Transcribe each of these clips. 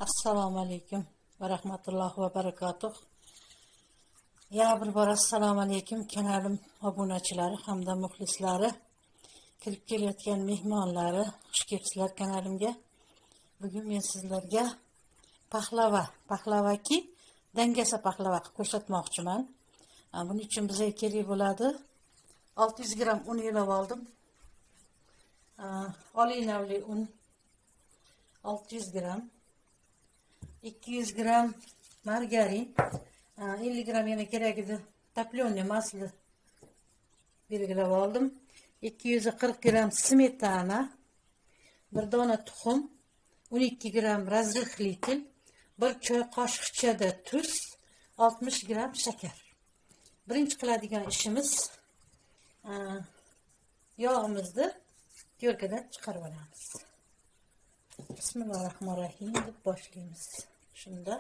Assalomu alaykum va rahmatullohi va barakatuh. Yana bir bor assalomu alaykum kanalim obunachilari hamda muxlislari, kirib kelayotgan mehmonlari, xush kelibsizlar kanalimga. Bugun men sizlarga pahlavaki dangasa pahlava qilib ko'rsatmoqchiman. Buning uchun bizga kerak bo'ladi 600 gram un yig'ib oldim. Oliy navli un 600 gram, 200 gram margarin, 50 gram yana kerak edi topленое масло belgilab oldim. 240 gram smetana, bir dona tuxum, 12 gram razrıxlitel, bir choy qoshiqchada tuz, 60 gram shakar. Birinchi qiladigan ishimiz yog'imizni yo'lkadan chiqarib olamiz. Bismillahirrahmanirrahim deb boshlaymiz. Shunda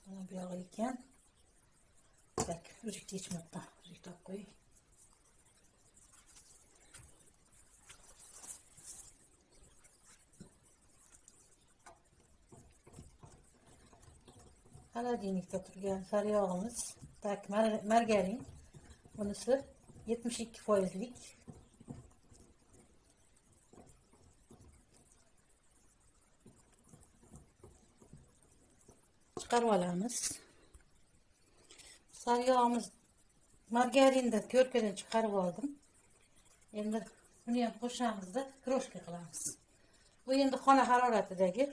mana bu yog' ekan. Tak, uzukni yechmoqdan uzuk topib qo'y. Xolodilnikda turgan sariyog'imiz, tak, margarin. Bunisi 72%lik. Chiqarib olamiz. Sariyog'imiz margarinda ko'rkadan chiqarib oldim. Endi buni ham qo'shamizda kroshka qilamiz. Bu endi xona haroratidagi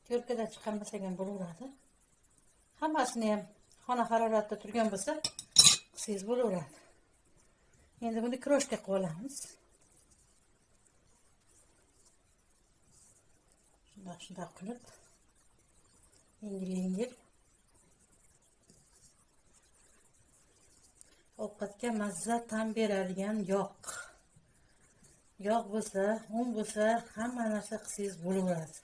ko'rkadan chiqarmasa ham bo'laveradi. Hammasini ham xona haroratida turgan bo'lsa, qilsangiz bo'laveradi. Endi buni kroshka qilib olamiz. Shunday qilib yengil ovqatga mazza ta'm beradigan yog' bo'lsa, un bo'lsa, hamma narsa qilsangiz bo'laveradi.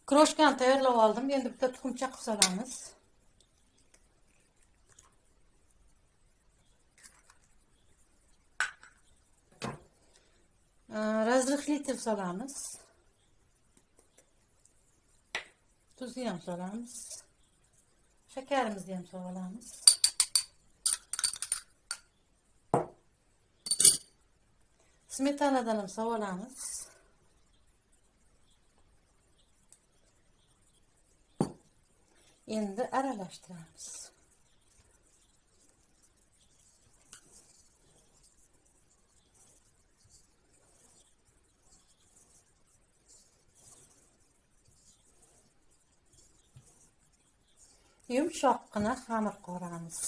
Kroshkani tayyorlab oldim. Endi bitta tuxumcha qilib solamiz. Razrıxlitel solamiz. Tuzni ham solamiz. Shakarimizni ham solamiz. Smetanadan ham solamiz. Endi aralashtiramiz. Yumshoqqina xamir qoramiz.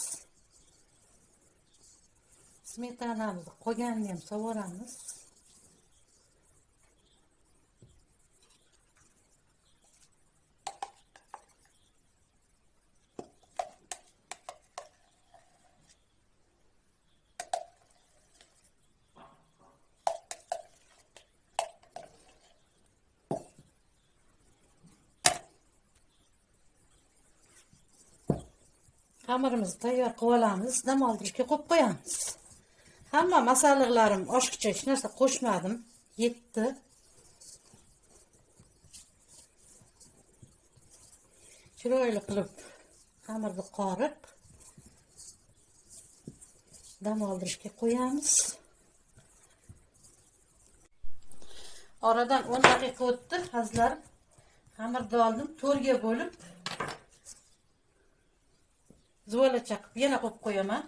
Smetanamizni qolganini ham sovoramiz. Xamirimizni tayyor qilib olamiz. Dam oldirishga qo'yib qo'yamiz. Hamma masalliqlarim oshiqcha, hech narsa qo'shmadim. Yetdi. Chiroyli qilib xamirni qorib dam oldirishga qo'yamiz. Oradan 10 daqiqa o'tdi, azizlarim. Xamirni oldim, to'rga bo'lib zvola chaqib yana qo'yib qo'yaman.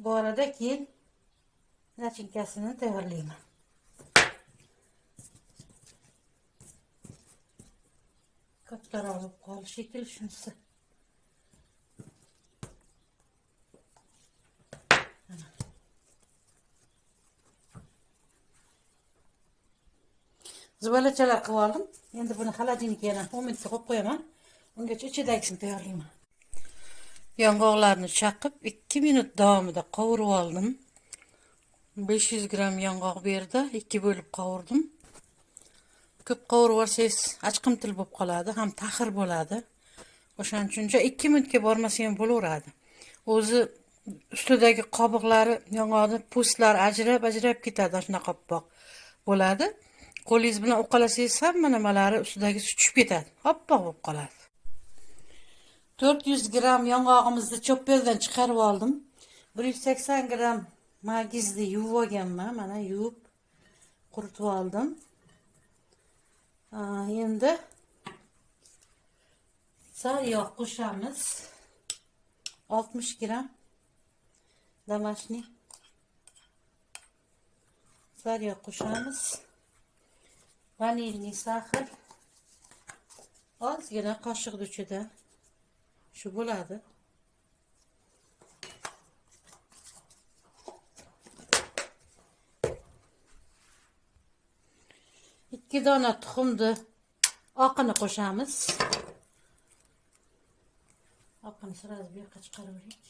Bu arada keyin nachinkasini tayyorlayman. Kattaroq olib qolish shekilli shunisi. Zvolachalar qilib oldim. Endi buni xolodilnikka yana 10 minutga qo'yib qo'yaman. Ungacha ichidagisini tayyorlayman. Yong'oqlarni chaqib 2 minut davomida qovurib oldim. 500 gram yong'oq berdi, 2 bo'lib qovurdim. Ko'p qovurib olsangiz achqimtil bo'lib qoladi, ham taxir bo'ladi. O'shaning uchun 2 minutga bormasa ham bo'laveradi. O'zi ustidagi qobiqlari yong'oqni po'stlari ajrab ketadi, shunaqa oppoq bo'ladi. Qo'lingiz bilan uqalasangiz hamma nimalari ustidagi tushib ketadi, oppoq bo'lib qoladi. 400 gram yong'og'imizni chopperdan chiqarib oldim. 180 gram magizni yuvib olganman, mana yuvib quritib oldim. Endi sariyog' qo'shamiz. 60 gram домашний sariyog' qo'shamiz. Vanilniy sahar ozgina qoshiq uchida shu bo'ladi. 2 dona tuxumni oqini qo'shamiz. Oqini sirasi bu yoqqa chiqaraverik.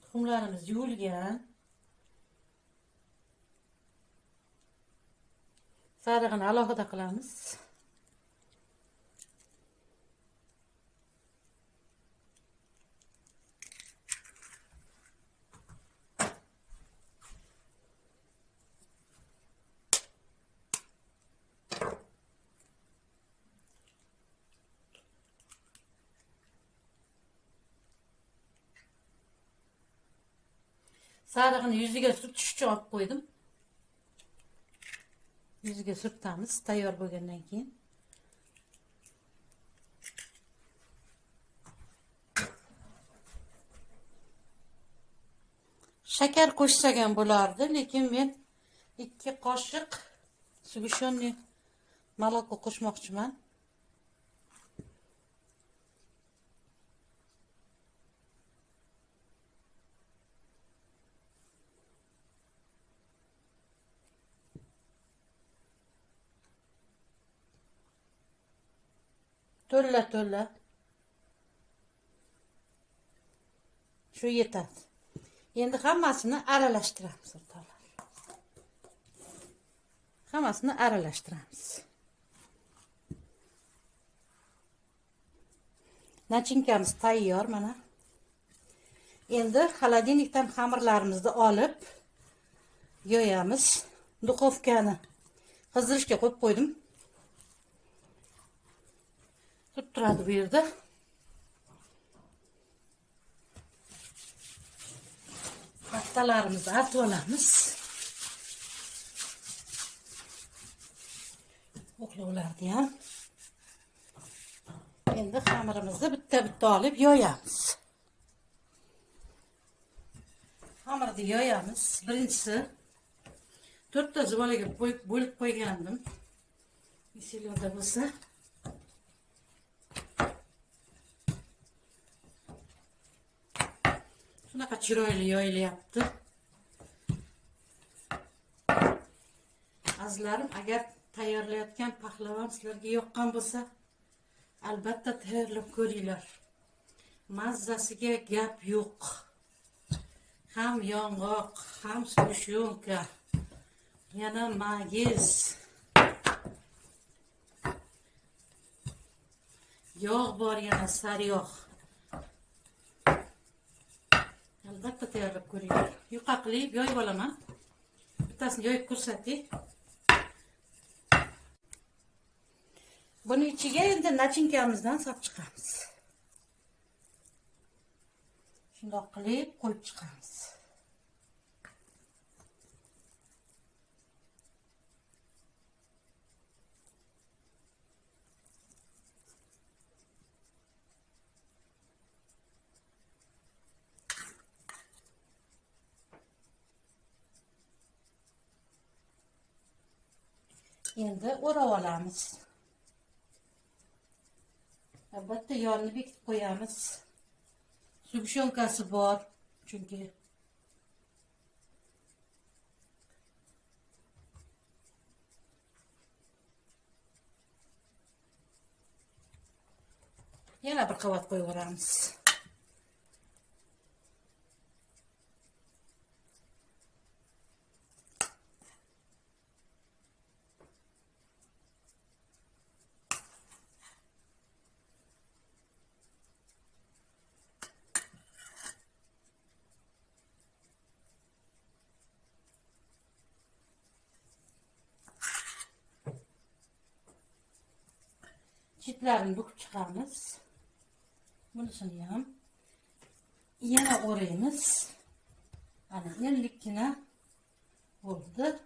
Tuxumlarimiz yuvilgan. Sarig'ini alohida qilamiz. Sarig'ini yuziga surtish uchun olib qo'ydim. Yuziga surtamiz tayyor bo'lgandan keyin. Shakar qo'shsak ham bo'lardi, lekin men 2 qoshiq sug'ishonniy moloko qo'shmoqchiman. To'la shu yetadi. Endi hammasini aralashtiramiz o'rtoqlar. Hammasini aralashtiramiz. Nachinkamiz tayyor mana. Endi xolodilnikdan xamirlarimizni olib yoyamiz. Duxovkani qizdirishga qo'yib qo'ydim. Turadi bu yerda. Pastalarimizni artib olamiz. O'qlovlarni ham. Endi xamirimizni bitta olib yoyamiz. Xamirni yoyamiz. Birinchisi 4 ta zuvolaga bo'lib qo'ygandim. Misillarda bo'lsa shunaqa chiroyli yoyilyapti. Azizlarim, agar tayyorlayotgan pahlavam sizlarga yoqqan bo'lsa, albatta tayyorlab ko'ringlar. Mazzasiga gap yo'q. Ham yong'oq, ham sug'ishonka, yana magiz, yog' bor, yana sariyog'. Albatta tayyorlab ko'ringlar. Yuqa qilib yoyib olaman. Bittasini yoyib ko'rsatay. Buni ichiga endi nachinkamizdan solib chiqamiz. Shundoq qilib qo'yib chiqamiz. Endi o'rab olamiz. Albatta yonni bekitib qo'yamiz. Sug'ishonkasi bor, chunki yana bir qavat qo'yib yuboramiz. Çitlerini büküp çıkarmız. Bunisini ham yana o'raymiz. Ana ellikkina bo'ldi.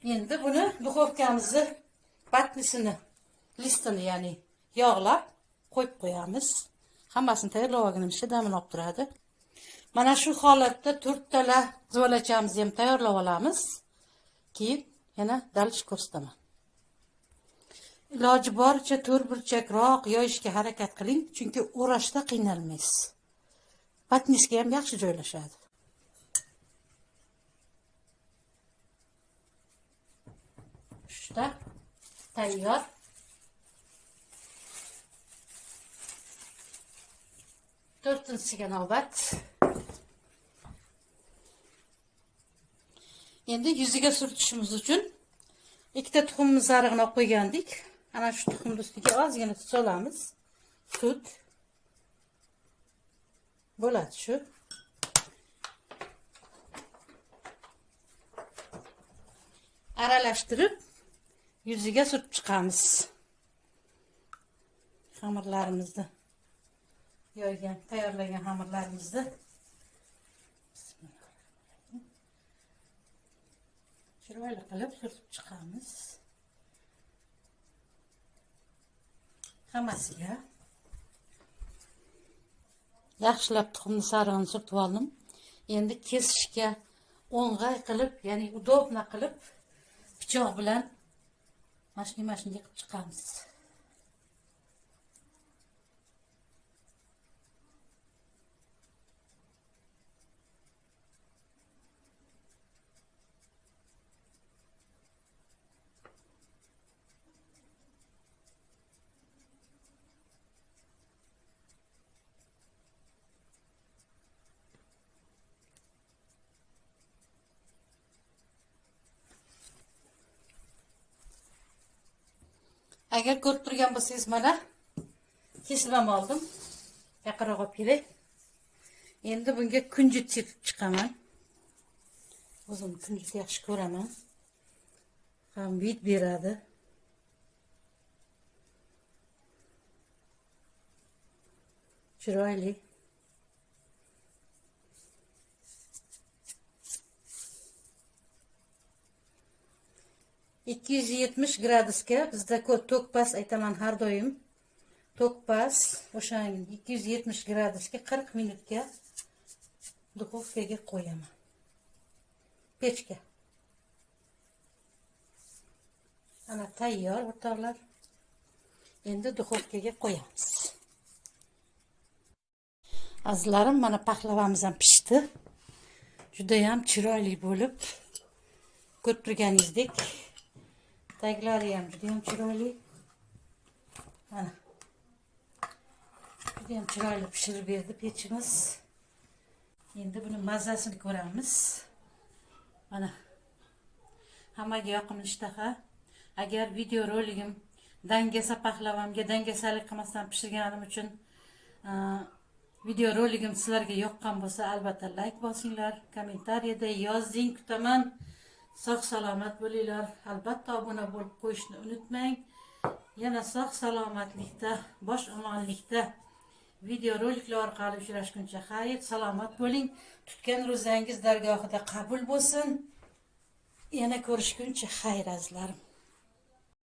Endi buni duxovkamizni batnisini, listini, ya'ni yog'lab qo'yib qo'yamiz. Hammasini tayyorlab olgunimizcha damini olib turadi. Mana shu holatda 4 tala zvolachamizni ham tayyorlab olamiz. Keyin yana dalish ko'rsataman. Iloji boricha 4 burchakroq yoyishga harakat qiling, chunki o'rashda qiynalmaysiz. Patnisga ham yaxshi joylashadi. Shunda tayyor. To'rtinchisiga navbat. Endi yuziga surtishimiz uchun ikkita tuxumni sarig'ini olib qo'ygandik. Ana shu tuxumni ustiga ozgina tuz solamiz. Sut bo'ladi shu. Aralashtirib yuziga surtib chiqamiz. Xamirlarimizni yoygan, tayyorlagan xamirlarimizni chiroyli qilib surtib chiqamiz. Hammasiga yaxshilab tuxumni sarig'ini surtib oldim. Endi kesishga o'ng'ay qilib, ya'ni udobna qilib pichoq bilan mashina qilib chiqamiz. Agar ko'rib turgan bo'lsangiz, mana kesib ham oldim. Yaqinroq olib kelay. Endi bunga kunjut sepib chiqaman. O'zim kunjut yaxshi ko'raman. Ham hid beradi. Chiroyli. ikki yuz yetmish gradusga bizda to'kpas aytaman har doim. To'kpas o'sha 270 gradusga 40 minutga duxovkaga qo'yaman. Pechga. Ana tayyor o'rtoqlar. Endi duxovkaga qo'yamiz. Azizlarim, mana pahlavamiz ham pishdi. Juda ham chiroyli bo'lib, ko'rib turganingizdek, taglari ham juda ham chiroyli. Mana juda ham chiroyli pishirib berdi pechimiz. Endi buni mazasini ko'ramiz. Mana hammaga yoqimli ishtaha. Agar video roligim dangasa pahlavamga dangasalik qilmasdan pishirganim uchun video roligim sizlarga yoqqan bo'lsa, albatta like bosinglar, kommentariyada yozing, kutaman. Sog' salomat bo'linglar. Albatta obuna bo'lib qo'yishni unutmang. Yana sog' salomatlikda, bosh omonlikda video roliklar orqali uchrashguncha xayr, salomat bo'ling. Tutgan ro'zangiz dargohida qabul bo'lsin. Yana ko'rishguncha xayr azizlarim.